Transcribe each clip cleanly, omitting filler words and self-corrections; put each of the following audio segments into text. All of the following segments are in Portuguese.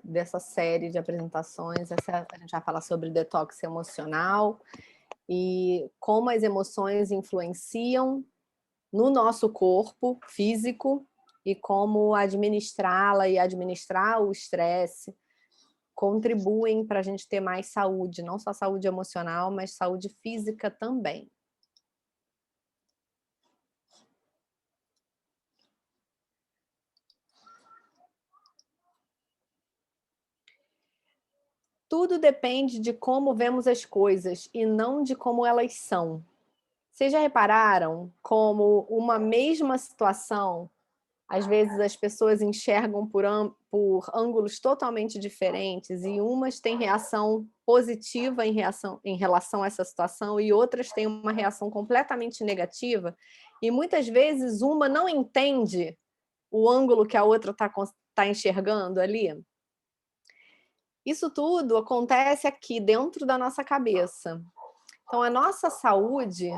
dessa série de apresentações. A gente vai falar sobre detox emocional e como as emoções influenciam no nosso corpo físico e como administrá-la e administrar o estresse contribuem para a gente ter mais saúde, não só saúde emocional, mas saúde física também. Tudo depende de como vemos as coisas e não de como elas são. Vocês já repararam como uma mesma situação, às vezes as pessoas enxergam por ângulos totalmente diferentes e umas têm reação positiva em relação a essa situação e outras têm uma reação completamente negativa? E muitas vezes uma não entende o ângulo que a outra está enxergando ali. Isso tudo acontece aqui dentro da nossa cabeça. Então, a nossa saúde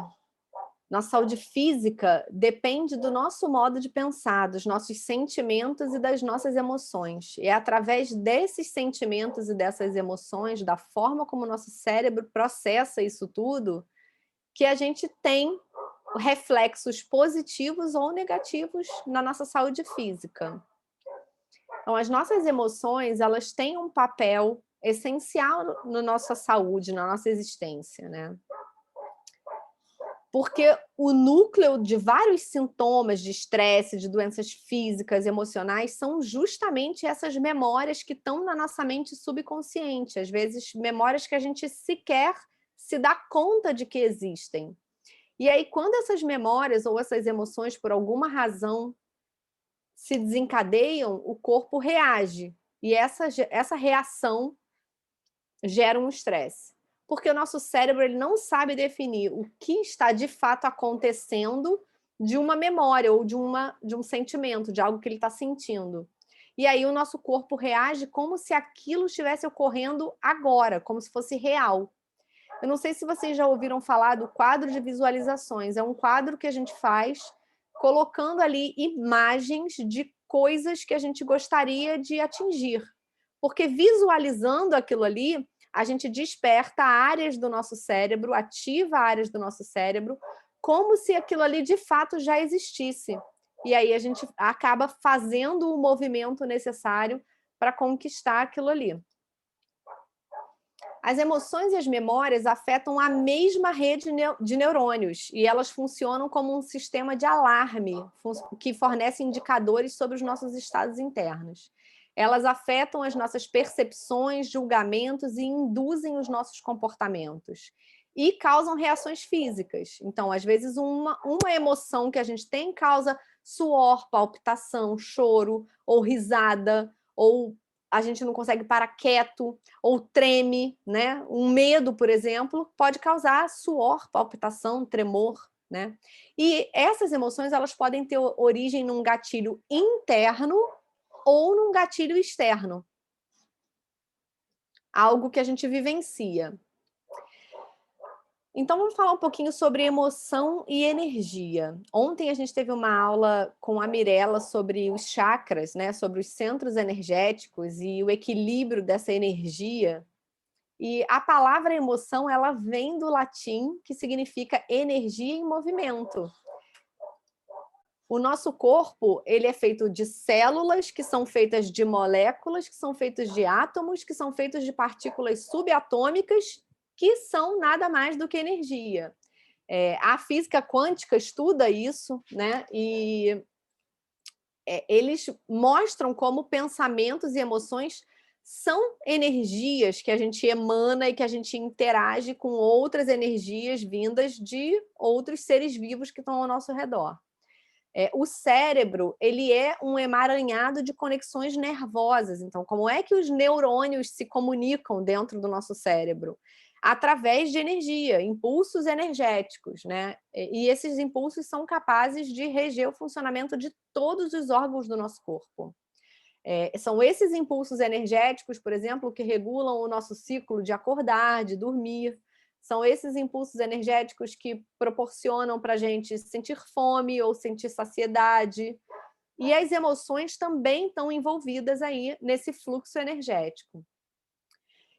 física depende do nosso modo de pensar, dos nossos sentimentos e das nossas emoções. E é através desses sentimentos e dessas emoções, da forma como o nosso cérebro processa isso tudo, que a gente tem reflexos positivos ou negativos na nossa saúde física. Então, as nossas emoções, elas têm um papel essencial na nossa saúde, na nossa existência, né? Porque o núcleo de vários sintomas de estresse, de doenças físicas, emocionais, são justamente essas memórias que estão na nossa mente subconsciente, às vezes memórias que a gente sequer se dá conta de que existem. E aí, quando essas memórias ou essas emoções, por alguma razão, se desencadeiam, o corpo reage. E essa reação gera um estresse. Porque o nosso cérebro ele não sabe definir o que está de fato acontecendo de uma memória ou de um sentimento, de algo que ele está sentindo. E aí o nosso corpo reage como se aquilo estivesse ocorrendo agora, como se fosse real. Eu não sei se vocês já ouviram falar do quadro de visualizações. É um quadro que a gente faz colocando ali imagens de coisas que a gente gostaria de atingir. Porque visualizando aquilo ali, a gente desperta áreas do nosso cérebro, ativa áreas do nosso cérebro, como se aquilo ali de fato já existisse. E aí a gente acaba fazendo o movimento necessário para conquistar aquilo ali. As emoções e as memórias afetam a mesma rede de neurônios e elas funcionam como um sistema de alarme que fornece indicadores sobre os nossos estados internos. Elas afetam as nossas percepções, julgamentos e induzem os nossos comportamentos. E causam reações físicas. Então, às vezes, uma emoção que a gente tem causa suor, palpitação, choro, ou risada, ou a gente não consegue parar quieto, ou treme, né? Um medo, por exemplo, pode causar suor, palpitação, tremor, né? E essas emoções, elas podem ter origem num gatilho interno ou num gatilho externo. Algo que a gente vivencia. Então, vamos falar um pouquinho sobre emoção e energia. Ontem a gente teve uma aula com a Mirella sobre os chakras, né? Sobre os centros energéticos e o equilíbrio dessa energia. E a palavra emoção, ela vem do latim, que significa energia em movimento. O nosso corpo, ele é feito de células, que são feitas de moléculas, que são feitas de átomos, que são feitos de partículas subatômicas, que são nada mais do que energia. A física quântica estuda isso, né? E eles mostram como pensamentos e emoções são energias que a gente emana e que a gente interage com outras energias vindas de outros seres vivos que estão ao nosso redor. O cérebro, ele é um emaranhado de conexões nervosas. Então, como é que os neurônios se comunicam dentro do nosso cérebro? Através de energia, impulsos energéticos, né? E esses impulsos são capazes de reger o funcionamento de todos os órgãos do nosso corpo. São esses impulsos energéticos, por exemplo, que regulam o nosso ciclo de acordar, de dormir. São esses impulsos energéticos que proporcionam para a gente sentir fome ou sentir saciedade. E as emoções também estão envolvidas aí nesse fluxo energético.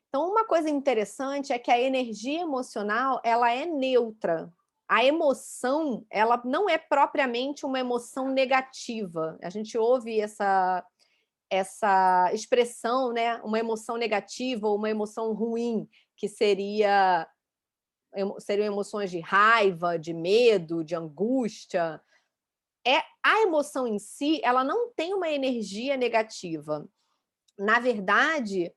Então, uma coisa interessante é que a energia emocional, ela é neutra. A emoção, ela não é propriamente uma emoção negativa. A gente ouve essa expressão, né? Uma emoção negativa ou uma emoção ruim, que seriam emoções de raiva, de medo, de angústia. A emoção em si, ela não tem uma energia negativa. Na verdade,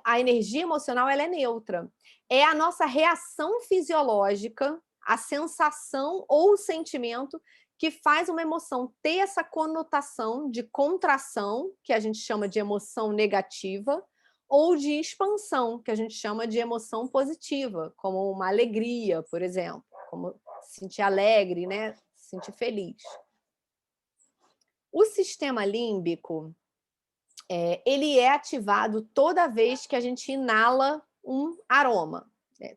a energia emocional, ela é neutra. É a nossa reação fisiológica, a sensação ou o sentimento que faz uma emoção ter essa conotação de contração, que a gente chama de emoção negativa, ou de expansão, que a gente chama de emoção positiva, como uma alegria, por exemplo, como se sentir alegre, né? Se sentir feliz. O sistema límbico, ele é ativado toda vez que a gente inala um aroma.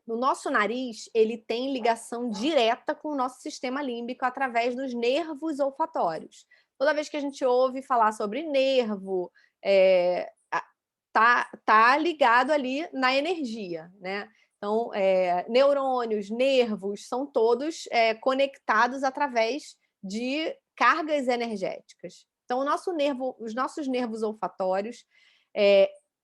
No nosso nariz, ele tem ligação direta com o nosso sistema límbico através dos nervos olfatórios. Toda vez que a gente ouve falar sobre nervo, tá ligado ali na energia, né? Então, neurônios, nervos, são todos conectados através de cargas energéticas. Então, os nossos nervos olfatórios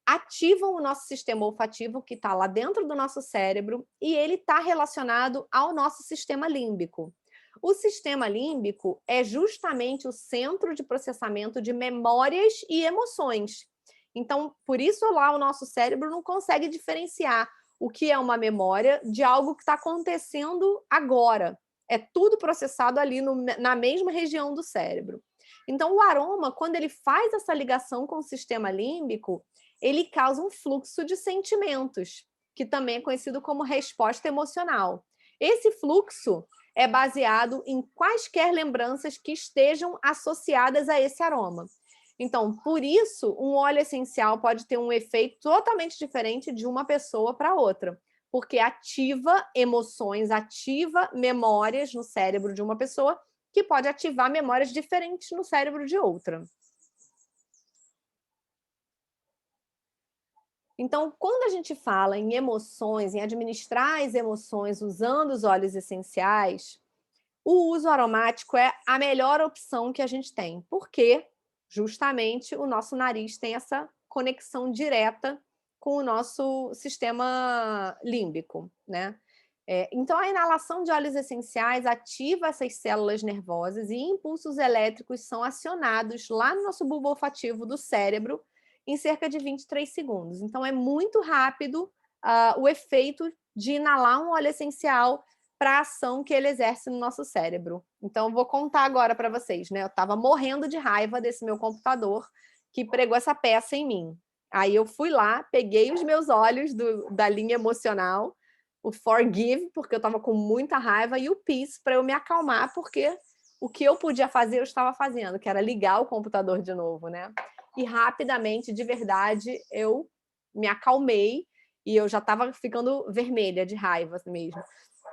ativam o nosso sistema olfativo, que está lá dentro do nosso cérebro, e ele está relacionado ao nosso sistema límbico. O sistema límbico é justamente o centro de processamento de memórias e emoções. Então, por isso lá o nosso cérebro não consegue diferenciar o que é uma memória de algo que está acontecendo agora. É tudo processado ali na mesma região do cérebro. Então, o aroma, quando ele faz essa ligação com o sistema límbico, ele causa um fluxo de sentimentos, que também é conhecido como resposta emocional. Esse fluxo é baseado em quaisquer lembranças que estejam associadas a esse aroma. Então, por isso, um óleo essencial pode ter um efeito totalmente diferente de uma pessoa para outra, porque ativa emoções, ativa memórias no cérebro de uma pessoa, que pode ativar memórias diferentes no cérebro de outra. Então, quando a gente fala em emoções, em administrar as emoções usando os óleos essenciais, o uso aromático é a melhor opção que a gente tem, porque justamente o nosso nariz tem essa conexão direta com o nosso sistema límbico, né? Então, a inalação de óleos essenciais ativa essas células nervosas e impulsos elétricos são acionados lá no nosso bulbo olfativo do cérebro em cerca de 23 segundos. Então, é muito rápido o efeito de inalar um óleo essencial para a ação que ele exerce no nosso cérebro. Então, vou contar agora para vocês, né? Eu estava morrendo de raiva desse meu computador que pregou essa peça em mim. Aí eu fui lá, peguei os meus óleos da linha emocional, o Forgive, porque eu estava com muita raiva, e o Peace, para eu me acalmar, porque o que eu podia fazer, eu estava fazendo, que era ligar o computador de novo, né? E rapidamente, de verdade, eu me acalmei e eu já estava ficando vermelha de raiva mesmo.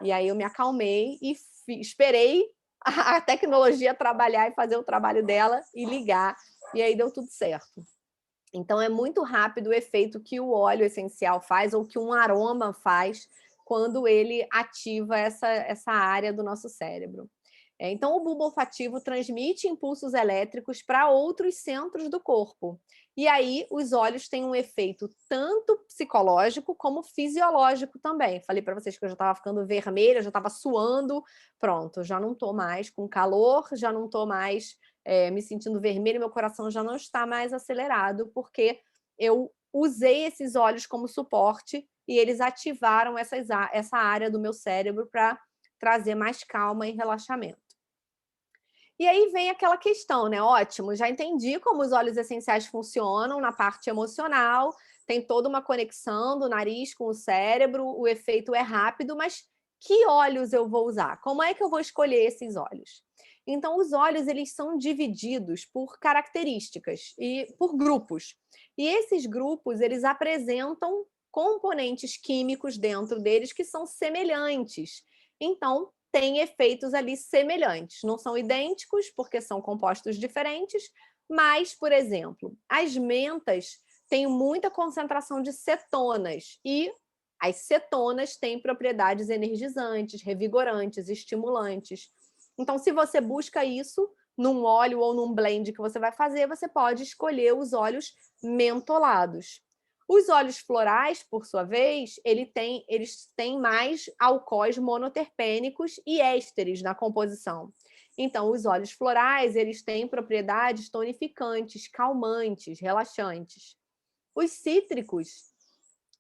E aí eu me acalmei e esperei a tecnologia trabalhar e fazer o trabalho dela e ligar, e aí deu tudo certo. Então é muito rápido o efeito que o óleo essencial faz ou que um aroma faz quando ele ativa essa área do nosso cérebro. Então, o bulbo olfativo transmite impulsos elétricos para outros centros do corpo. E aí, os óleos têm um efeito tanto psicológico como fisiológico também. Falei para vocês que eu já estava ficando vermelha, já estava suando. Pronto, já não estou mais com calor, já não estou mais me sentindo vermelha, meu coração já não está mais acelerado, porque eu usei esses óleos como suporte e eles ativaram essa área do meu cérebro para trazer mais calma e relaxamento. E aí vem aquela questão, né? Ótimo, já entendi como os óleos essenciais funcionam na parte emocional, tem toda uma conexão do nariz com o cérebro, o efeito é rápido, mas que óleos eu vou usar? Como é que eu vou escolher esses óleos? Então, os óleos, eles são divididos por características e por grupos. E esses grupos, eles apresentam componentes químicos dentro deles que são semelhantes. Então, têm efeitos ali semelhantes. Não são idênticos, porque são compostos diferentes, mas, por exemplo, as mentas têm muita concentração de cetonas, e as cetonas têm propriedades energizantes, revigorantes, estimulantes. Então, se você busca isso num óleo ou num blend que você vai fazer, você pode escolher os óleos mentolados. Os óleos florais, por sua vez, eles têm mais alcoóis monoterpênicos e ésteres na composição. Então, os óleos florais, eles têm propriedades tonificantes, calmantes, relaxantes. Os cítricos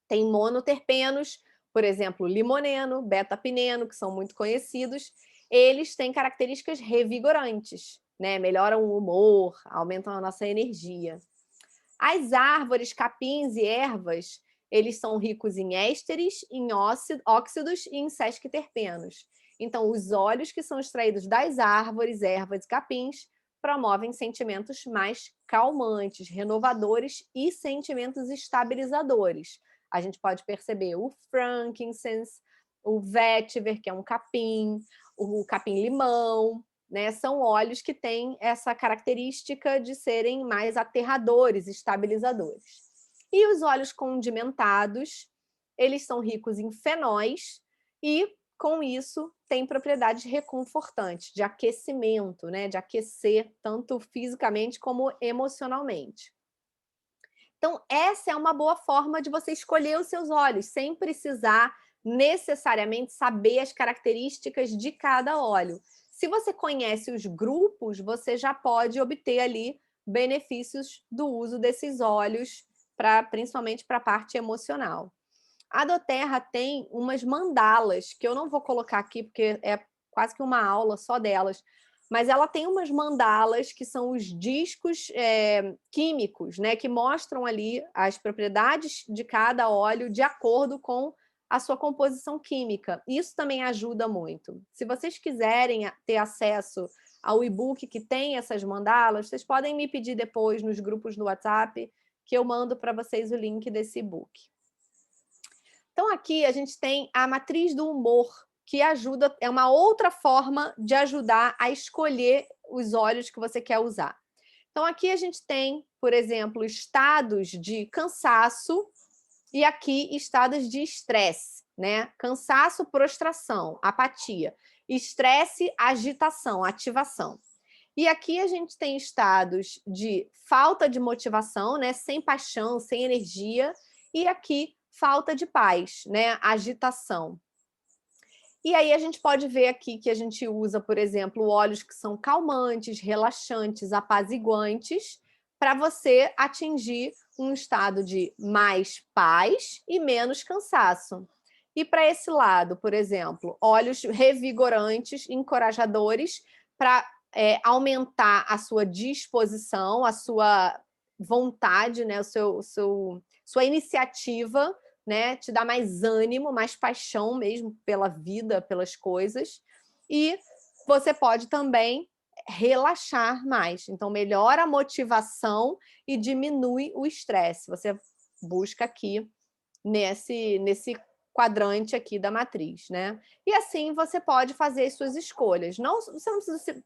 têm monoterpenos, por exemplo, limoneno, beta-pineno, que são muito conhecidos. Eles têm características revigorantes, né? Melhoram o humor, aumentam a nossa energia. As árvores, capins e ervas, eles são ricos em ésteres, em óxidos e em sesquiterpenos. Então, os óleos que são extraídos das árvores, ervas e capins promovem sentimentos mais calmantes, renovadores e sentimentos estabilizadores. A gente pode perceber o frankincense, o vetiver, que é um capim, o capim-limão, né, são óleos que têm essa característica de serem mais aterradores, estabilizadores. E os óleos condimentados, eles são ricos em fenóis e, com isso, têm propriedades reconfortantes, de aquecimento, né, de aquecer tanto fisicamente como emocionalmente. Então, essa é uma boa forma de você escolher os seus óleos, sem precisar necessariamente saber as características de cada óleo. Se você conhece os grupos, você já pode obter ali benefícios do uso desses óleos, principalmente para a parte emocional. A doTERRA tem umas mandalas, que eu não vou colocar aqui, porque é quase que uma aula só delas, mas ela tem umas mandalas que são os discos químicos, né, que mostram ali as propriedades de cada óleo de acordo com a sua composição química. Isso também ajuda muito. Se vocês quiserem ter acesso ao e-book que tem essas mandalas, vocês podem me pedir depois nos grupos do WhatsApp, que eu mando para vocês o link desse e-book. Então, aqui a gente tem a matriz do humor, que ajuda, é uma outra forma de ajudar a escolher os óleos que você quer usar. Então, aqui a gente tem, por exemplo, estados de cansaço e aqui estados de estresse, né? Cansaço, prostração, apatia. Estresse, agitação, ativação. E aqui a gente tem estados de falta de motivação, né? Sem paixão, sem energia. E aqui, falta de paz, né? Agitação. E aí a gente pode ver aqui que a gente usa, por exemplo, óleos que são calmantes, relaxantes, apaziguantes, para você atingir um estado de mais paz e menos cansaço. E para esse lado, por exemplo, óleos revigorantes, encorajadores, para aumentar a sua disposição, a sua vontade, né, sua iniciativa, né, te dá mais ânimo, mais paixão mesmo pela vida, pelas coisas. E você pode também relaxar mais. Então, melhora a motivação e diminui o estresse. Você busca aqui nesse quadrante aqui da matriz, né? E assim você pode fazer as suas escolhas. Você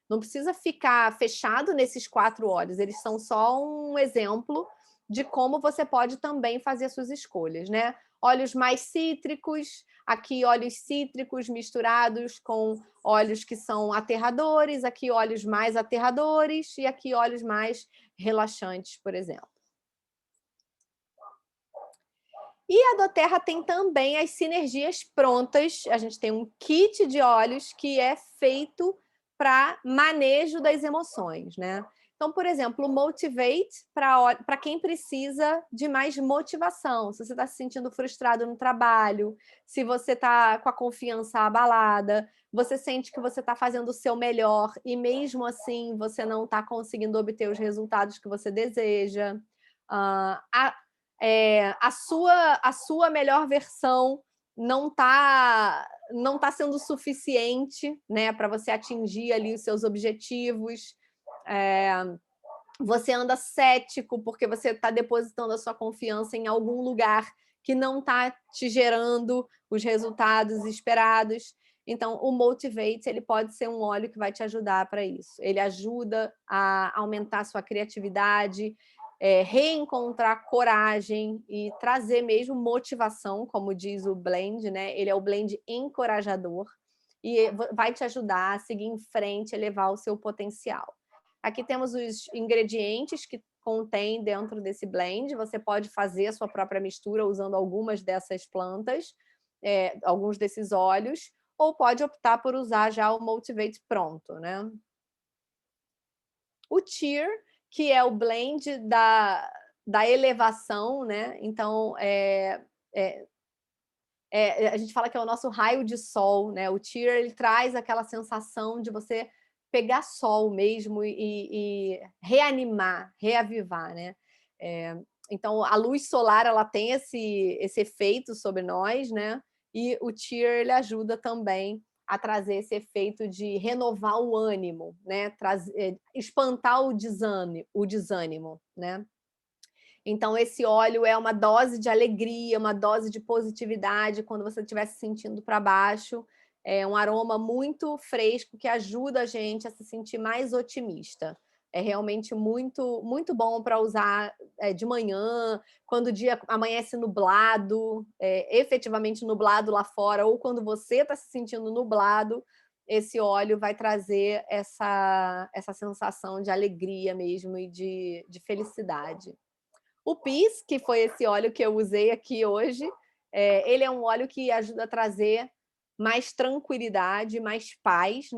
não precisa ficar fechado nesses 4 óleos, eles são só um exemplo de como você pode também fazer as suas escolhas, né? Óleos mais cítricos, aqui óleos cítricos misturados com óleos que são aterradores, aqui óleos mais aterradores e aqui óleos mais relaxantes, por exemplo. E a doTERRA tem também as sinergias prontas. A gente tem um kit de óleos que é feito para manejo das emoções, né? Então, por exemplo, o Motivate para quem precisa de mais motivação. Se você está se sentindo frustrado no trabalho, se você está com a confiança abalada, você sente que você está fazendo o seu melhor e mesmo assim você não está conseguindo obter os resultados que você deseja. A sua melhor versão não tá sendo suficiente, né, para você atingir ali os seus objetivos. Você anda cético porque você está depositando a sua confiança em algum lugar que não está te gerando os resultados esperados. Então, o Motivate, ele pode ser um óleo que vai te ajudar para isso. Ele ajuda a aumentar a sua criatividade, reencontrar coragem e trazer mesmo motivação, como diz o blend, né? Ele é o blend encorajador e vai te ajudar a seguir em frente, elevar o seu potencial. Aqui temos os ingredientes que contém dentro desse blend. Você pode fazer a sua própria mistura usando algumas dessas plantas, alguns desses óleos, ou pode optar por usar já o Motivate pronto, né? O Cheer, que é o blend da elevação, né? Então, a gente fala que é o nosso raio de sol, né? O Cheer, ele traz aquela sensação de você pegar sol mesmo e reanimar, reavivar, né? Então, a luz solar, ela tem esse efeito sobre nós, né? E o Cheer, ele ajuda também a trazer esse efeito de renovar o ânimo, né? Espantar o desânimo, né? Então, esse óleo é uma dose de alegria, uma dose de positividade quando você estiver se sentindo para baixo. É um aroma muito fresco que ajuda a gente a se sentir mais otimista. É realmente muito, muito bom para usar de manhã, quando o dia amanhece nublado, efetivamente nublado lá fora, ou quando você está se sentindo nublado, esse óleo vai trazer essa sensação de alegria mesmo e de felicidade. O Peace, que foi esse óleo que eu usei aqui hoje, ele é um óleo que ajuda a trazer mais tranquilidade, mais paz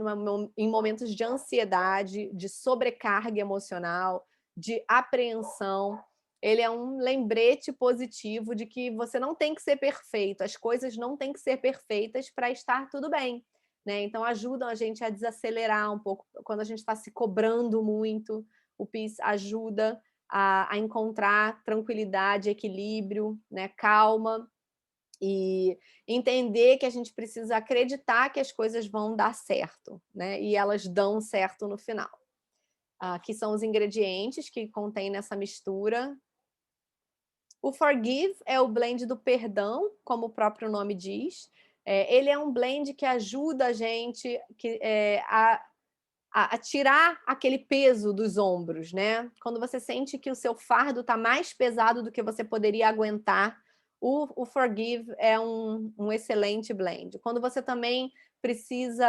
em momentos de ansiedade, de sobrecarga emocional, de apreensão. Ele é um lembrete positivo de que você não tem que ser perfeito, as coisas não têm que ser perfeitas para estar tudo bem, né? Então ajudam a gente a desacelerar um pouco quando a gente está se cobrando muito. O Peace ajuda a encontrar tranquilidade, equilíbrio, né, calma, e entender que a gente precisa acreditar que as coisas vão dar certo, né? E elas dão certo no final. Aqui são os ingredientes que contém nessa mistura. O Forgive é o blend do perdão, como o próprio nome diz. Ele é um blend que ajuda a gente a tirar aquele peso dos ombros, né? Quando você sente que o seu fardo está mais pesado do que você poderia aguentar, o Forgive é um excelente blend. Quando você também precisa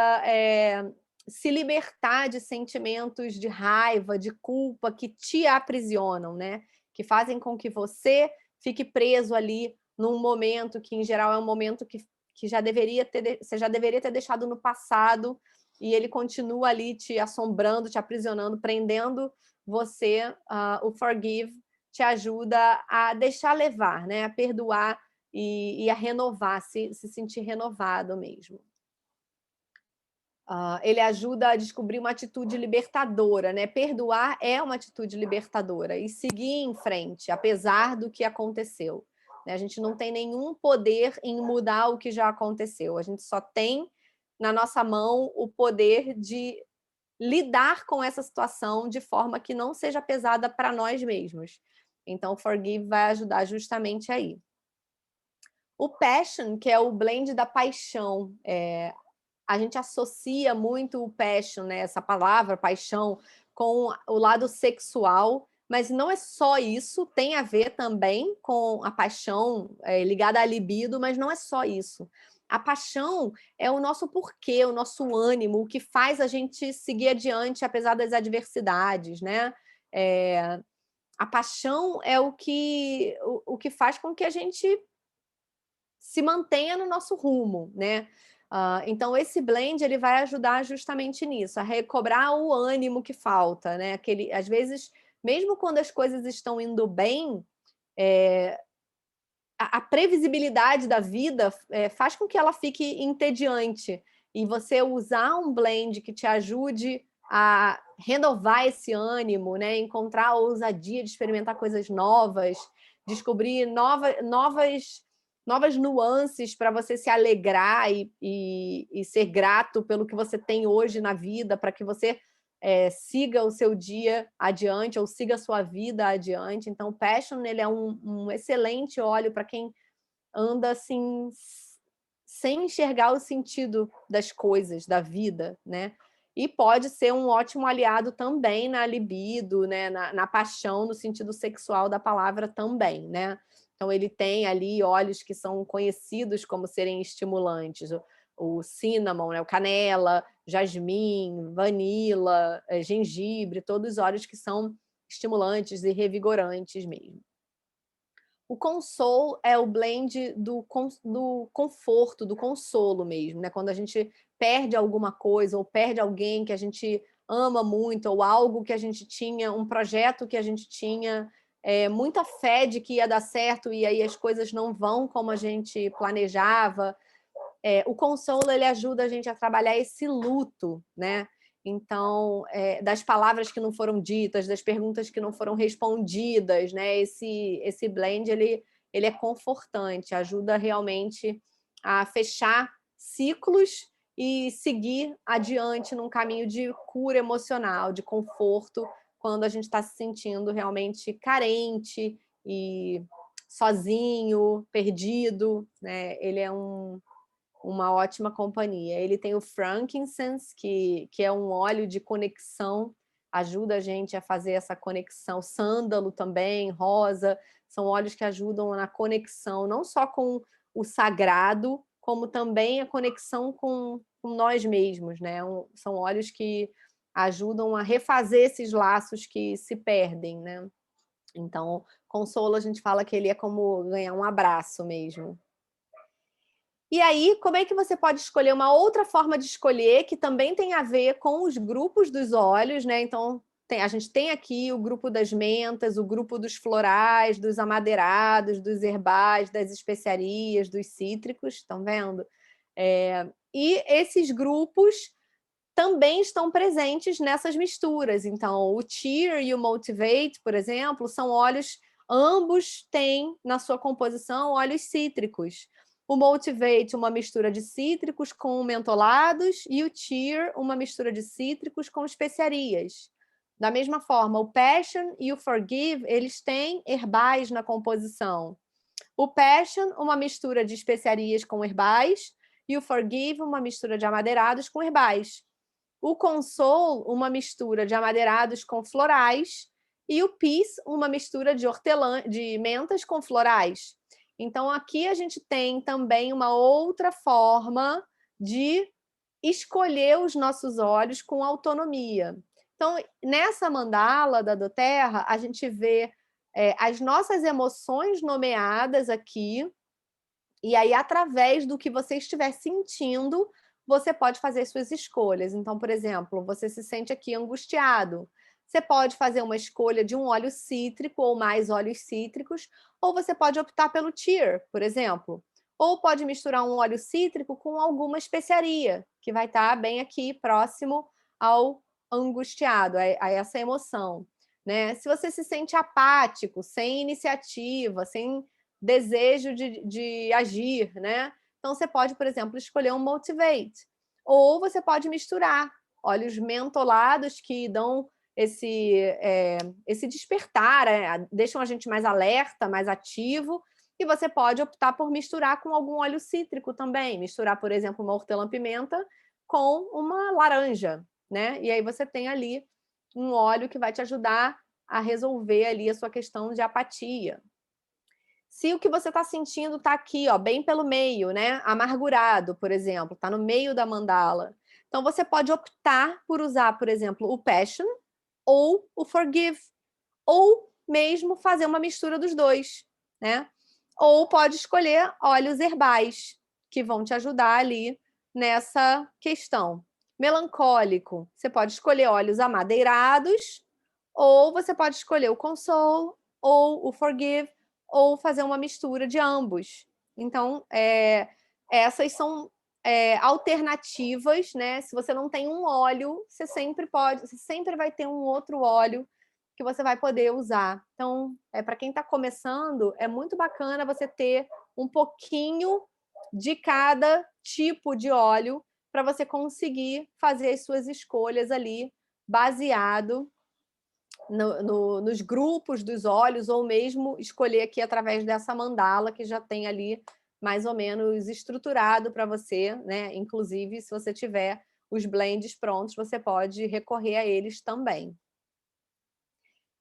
se libertar de sentimentos de raiva, de culpa que te aprisionam, né? Que fazem com que você fique preso ali num momento que, em geral, é um momento que você já deveria ter deixado no passado, e ele continua ali te assombrando, te aprisionando, prendendo você. O Forgive te ajuda a deixar levar, né? A perdoar e a renovar, se sentir renovado mesmo. Ele ajuda a descobrir uma atitude libertadora, né? Perdoar é uma atitude libertadora e seguir em frente, apesar do que aconteceu. A gente não tem nenhum poder em mudar o que já aconteceu. A gente só tem na nossa mão o poder de lidar com essa situação de forma que não seja pesada para nós mesmos. Então, o Forgive vai ajudar justamente aí. O Passion, que é o blend da paixão, a gente associa muito o passion, né, essa palavra, paixão, com o lado sexual, mas não é só isso, tem a ver também com a paixão ligada à libido, mas não é só isso. A paixão é o nosso porquê, o nosso ânimo, o que faz a gente seguir adiante apesar das adversidades, né? A paixão é o que faz com que a gente se mantenha no nosso rumo, né? Então, esse blend ele vai ajudar justamente nisso, a recobrar o ânimo que falta, né? Às vezes, mesmo quando as coisas estão indo bem, a previsibilidade da vida faz com que ela fique entediante. E você usar um blend que te ajude a renovar esse ânimo, né? Encontrar a ousadia de experimentar coisas novas, descobrir novas nuances para você se alegrar e ser grato pelo que você tem hoje na vida, para que você siga o seu dia adiante ou siga a sua vida adiante. Então, o Passion ele é um excelente óleo para quem anda assim sem enxergar o sentido das coisas, da vida, né? E pode ser um ótimo aliado também na libido, né? Na paixão, no sentido sexual da palavra também, né? Então, ele tem ali óleos que são conhecidos como serem estimulantes. O cinnamon, né? O canela, jasmim, vanila, gengibre, todos os óleos que são estimulantes e revigorantes mesmo. O console é o blend do conforto, do consolo mesmo, né? Quando a gente perde alguma coisa ou perde alguém que a gente ama muito, ou algo que a gente tinha, um projeto que a gente tinha muita fé de que ia dar certo e aí as coisas não vão como a gente planejava. O consolo, ele ajuda a gente a trabalhar esse luto, né? Então, das palavras que não foram ditas, das perguntas que não foram respondidas, né? Esse blend, ele é confortante, ajuda realmente a fechar ciclos e seguir adiante num caminho de cura emocional, de conforto, quando a gente está se sentindo realmente carente e sozinho, perdido, né? Ele é uma ótima companhia. Ele tem o frankincense, que é um óleo de conexão, ajuda a gente a fazer essa conexão. Sândalo também, rosa, são óleos que ajudam na conexão, não só com o sagrado, como também a conexão com nós mesmos, né? São óleos que ajudam a refazer esses laços que se perdem, né? Então, consolo, a gente fala que ele é como ganhar um abraço mesmo. E aí, como é que você pode escolher uma outra forma de escolher que também tem a ver com os grupos dos óleos, né? Então, a gente tem aqui o grupo das mentas, o grupo dos florais, dos amadeirados, dos herbais, das especiarias, dos cítricos, estão vendo? E esses grupos também estão presentes nessas misturas. Então, o Cheer e o Motivate, por exemplo, são óleos, ambos têm na sua composição óleos cítricos. O Motivate, uma mistura de cítricos com mentolados, e o Cheer, uma mistura de cítricos com especiarias. Da mesma forma, o Passion e o Forgive, eles têm herbais na composição. O Passion, uma mistura de especiarias com herbais, e o Forgive, uma mistura de amadeirados com herbais. O Console, uma mistura de amadeirados com florais, e o Peace, uma mistura de mentas com florais. Então, aqui a gente tem também uma outra forma de escolher os nossos óleos com autonomia. Então, nessa mandala da doTERRA, a gente vê as nossas emoções nomeadas aqui, e aí, através do que você estiver sentindo, você pode fazer suas escolhas. Então, por exemplo, você se sente aqui angustiado. Você pode fazer uma escolha de um óleo cítrico ou mais óleos cítricos, ou você pode optar pelo Cheer, por exemplo. Ou pode misturar um óleo cítrico com alguma especiaria, que vai estar bem aqui próximo ao angustiado, a essa emoção. Né? Se você se sente apático, sem iniciativa, sem desejo de agir, né? Então, você pode, por exemplo, escolher um Motivate. Ou você pode misturar óleos mentolados que dão esse despertar, deixam a gente mais alerta, mais ativo, e você pode optar por misturar com algum óleo cítrico também. Misturar, por exemplo, uma hortelã-pimenta com uma laranja, né? E aí você tem ali um óleo que vai te ajudar a resolver ali a sua questão de apatia. Se o que você está sentindo está aqui, ó, bem pelo meio, né? Amargurado, por exemplo, está no meio da mandala. Então, você pode optar por usar, por exemplo, o Passion ou o Forgive, ou mesmo fazer uma mistura dos dois, né? Ou pode escolher óleos herbais, que vão te ajudar ali nessa questão. Melancólico, você pode escolher óleos amadeirados, ou você pode escolher o Console, ou o Forgive, ou fazer uma mistura de ambos. Então, essas são alternativas, né? Se você não tem um óleo, você sempre vai ter um outro óleo que você vai poder usar. Então, para quem está começando, é muito bacana você ter um pouquinho de cada tipo de óleo para você conseguir fazer as suas escolhas ali baseado nos grupos dos óleos, ou mesmo escolher aqui através dessa mandala que já tem ali mais ou menos estruturado para você, né? Inclusive, se você tiver os blends prontos, você pode recorrer a eles também.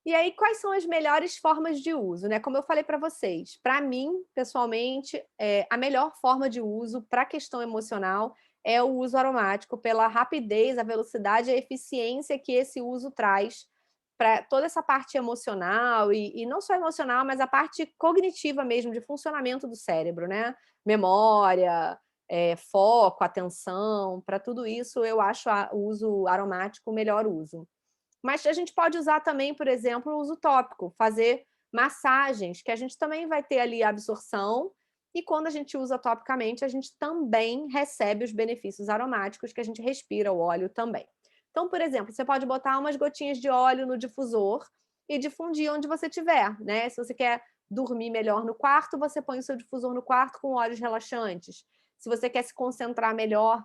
E aí, quais são as melhores formas de uso, né? Como eu falei para vocês, para mim, pessoalmente, a melhor forma de uso para a questão emocional é o uso aromático, pela rapidez, a velocidade e a eficiência que esse uso traz para toda essa parte emocional, e não só emocional, mas a parte cognitiva mesmo, de funcionamento do cérebro, né? Memória, foco, atenção, para tudo isso eu acho o uso aromático o melhor uso. Mas a gente pode usar também, por exemplo, o uso tópico, fazer massagens, que a gente também vai ter ali a absorção, e quando a gente usa topicamente, a gente também recebe os benefícios aromáticos que a gente respira, o óleo também. Então, por exemplo, você pode botar umas gotinhas de óleo no difusor e difundir onde você estiver, né? Se você quer dormir melhor no quarto, você põe o seu difusor no quarto com óleos relaxantes. Se você quer se concentrar melhor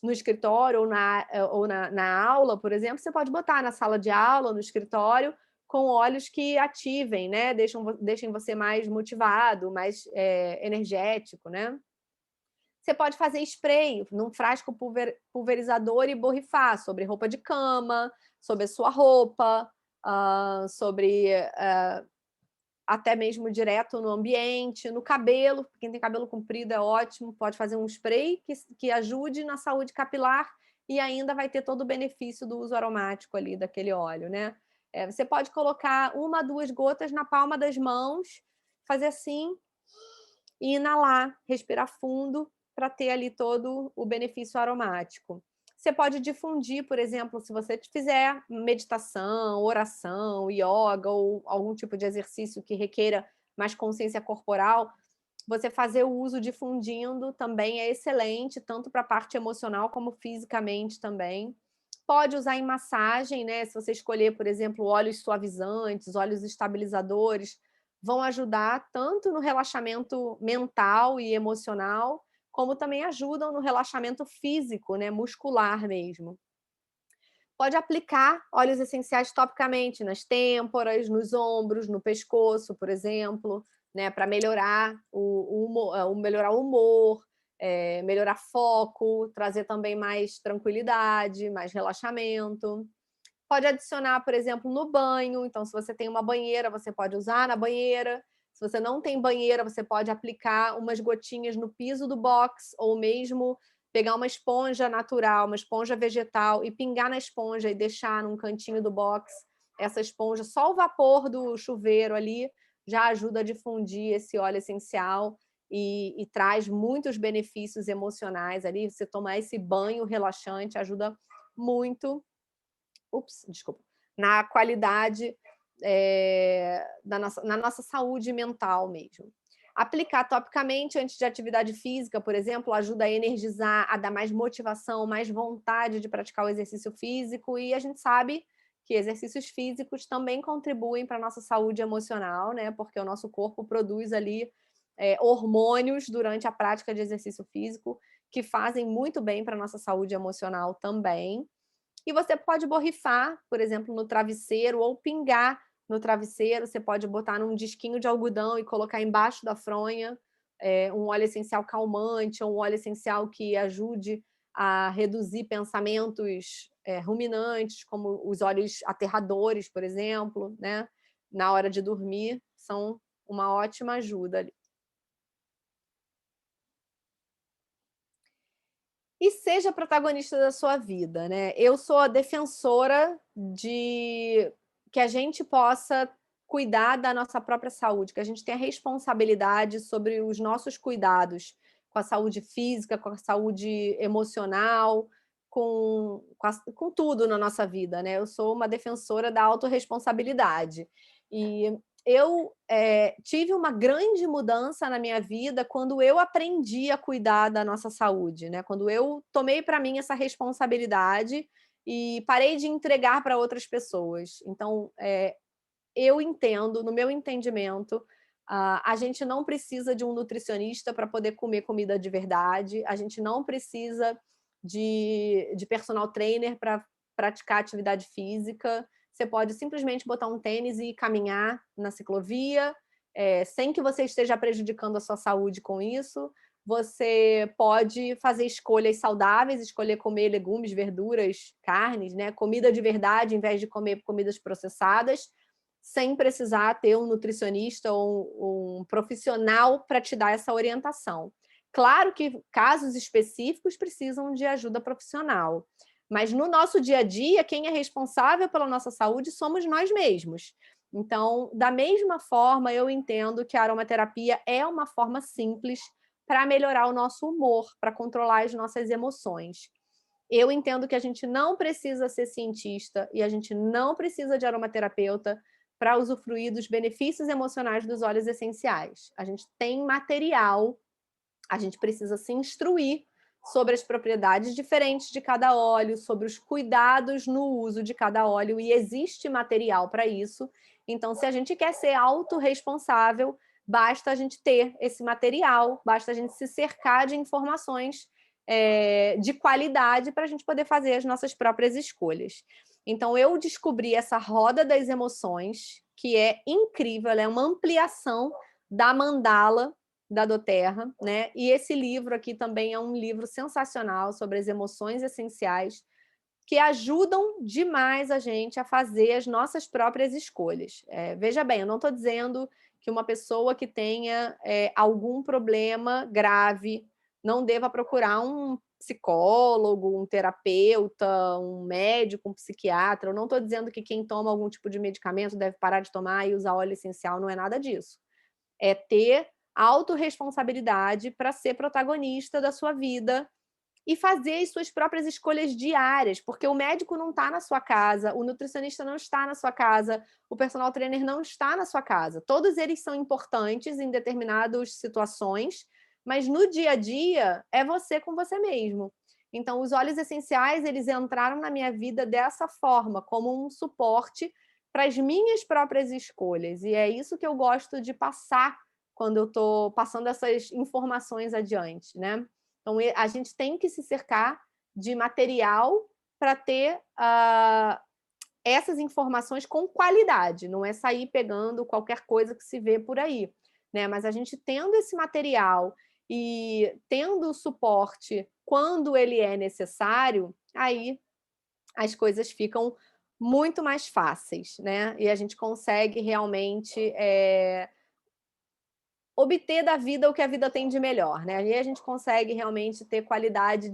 no escritório ou na aula, por exemplo, você pode botar na sala de aula, no escritório, com óleos que ativem, né? Deixem você mais motivado, mais energético, né? Você pode fazer spray num frasco pulverizador e borrifar sobre roupa de cama, sobre a sua roupa, sobre até mesmo direto no ambiente, no cabelo. Quem tem cabelo comprido é ótimo, pode fazer um spray que ajude na saúde capilar e ainda vai ter todo o benefício do uso aromático ali daquele óleo, né? Você pode colocar 1, 2 gotas na palma das mãos, fazer assim e inalar, respirar fundo para ter ali todo o benefício aromático. Você pode difundir, por exemplo, se você fizer meditação, oração, yoga ou algum tipo de exercício que requeira mais consciência corporal, você fazer o uso difundindo também é excelente, tanto para a parte emocional como fisicamente também. Pode usar em massagem, né? Se você escolher, por exemplo, óleos suavizantes, óleos estabilizadores, vão ajudar tanto no relaxamento mental e emocional, como também ajudam no relaxamento físico, né, muscular mesmo. Pode aplicar óleos essenciais topicamente nas têmporas, nos ombros, no pescoço, por exemplo, né, para melhorar melhorar o humor, melhorar foco, trazer também mais tranquilidade, mais relaxamento. Pode adicionar, por exemplo, no banho. Então, se você tem uma banheira, você pode usar na banheira. Se você não tem banheira, você pode aplicar umas gotinhas no piso do box, ou mesmo pegar uma esponja natural, uma esponja vegetal, e pingar na esponja e deixar num cantinho do box. Essa esponja, só o vapor do chuveiro ali já ajuda a difundir esse óleo essencial e traz muitos benefícios emocionais ali. Você tomar esse banho relaxante ajuda muito desculpa, na qualidade na nossa saúde mental mesmo. Aplicar topicamente antes de atividade física, por exemplo, ajuda a energizar, a dar mais motivação, mais vontade de praticar o exercício físico, e a gente sabe que exercícios físicos também contribuem para a nossa saúde emocional, né? Porque o nosso corpo produz ali hormônios durante a prática de exercício físico que fazem muito bem para a nossa saúde emocional também. E você pode borrifar, por exemplo, no travesseiro ou pingar no travesseiro. Você pode botar num disquinho de algodão e colocar embaixo da fronha um óleo essencial calmante ou um óleo essencial que ajude a reduzir pensamentos ruminantes, como os óleos aterradores, por exemplo, né? Na hora de dormir, são uma ótima ajuda. E seja protagonista da sua vida, né? Eu sou a defensora de que a gente possa cuidar da nossa própria saúde, que a gente tenha responsabilidade sobre os nossos cuidados com a saúde física, com a saúde emocional, com tudo na nossa vida, né? Eu sou uma defensora da autorresponsabilidade. E eu tive uma grande mudança na minha vida quando eu aprendi a cuidar da nossa saúde, né? Quando eu tomei para mim essa responsabilidade e parei de entregar para outras pessoas. Então, eu entendo, no meu entendimento, a gente não precisa de um nutricionista para poder comer comida de verdade, a gente não precisa de personal trainer para praticar atividade física. Você pode simplesmente botar um tênis e caminhar na ciclovia, sem que você esteja prejudicando a sua saúde com isso. Você pode fazer escolhas saudáveis, escolher comer legumes, verduras, carnes, né? Comida de verdade, em vez de comer comidas processadas, sem precisar ter um nutricionista ou um profissional para te dar essa orientação. Claro que casos específicos precisam de ajuda profissional, mas no nosso dia a dia, quem é responsável pela nossa saúde somos nós mesmos. Então, da mesma forma, eu entendo que a aromaterapia é uma forma simples para melhorar o nosso humor, para controlar as nossas emoções. Eu entendo que a gente não precisa ser cientista e a gente não precisa de aromaterapeuta para usufruir dos benefícios emocionais dos óleos essenciais. A gente tem material, a gente precisa se instruir sobre as propriedades diferentes de cada óleo, sobre os cuidados no uso de cada óleo, e existe material para isso. Então, se a gente quer ser autorresponsável, basta a gente ter esse material, basta a gente se cercar de informações de qualidade para a gente poder fazer as nossas próprias escolhas. Então, eu descobri essa roda das emoções, que é incrível, ela é uma ampliação da mandala da doTERRA, né? E esse livro aqui também é um livro sensacional sobre as emoções essenciais, que ajudam demais a gente a fazer as nossas próprias escolhas. Veja bem, eu não estou dizendo que uma pessoa que tenha algum problema grave não deva procurar um psicólogo, um terapeuta, um médico, um psiquiatra. Eu não estou dizendo que quem toma algum tipo de medicamento deve parar de tomar e usar óleo essencial, não é nada disso. É ter autorresponsabilidade para ser protagonista da sua vida e fazer as suas próprias escolhas diárias, porque o médico não está na sua casa, o nutricionista não está na sua casa, o personal trainer não está na sua casa. Todos eles são importantes em determinadas situações, mas no dia a dia é você com você mesmo. Então, os óleos essenciais, eles entraram na minha vida dessa forma, como um suporte para as minhas próprias escolhas. E é isso que eu gosto de passar quando eu estou passando essas informações adiante, né? Então, a gente tem que se cercar de material para ter essas informações com qualidade, não é sair pegando qualquer coisa que se vê por aí, né? Mas a gente tendo esse material e tendo o suporte quando ele é necessário, aí as coisas ficam muito mais fáceis, né? E a gente consegue realmente obter da vida o que a vida tem de melhor, né? Aí a gente consegue realmente ter qualidade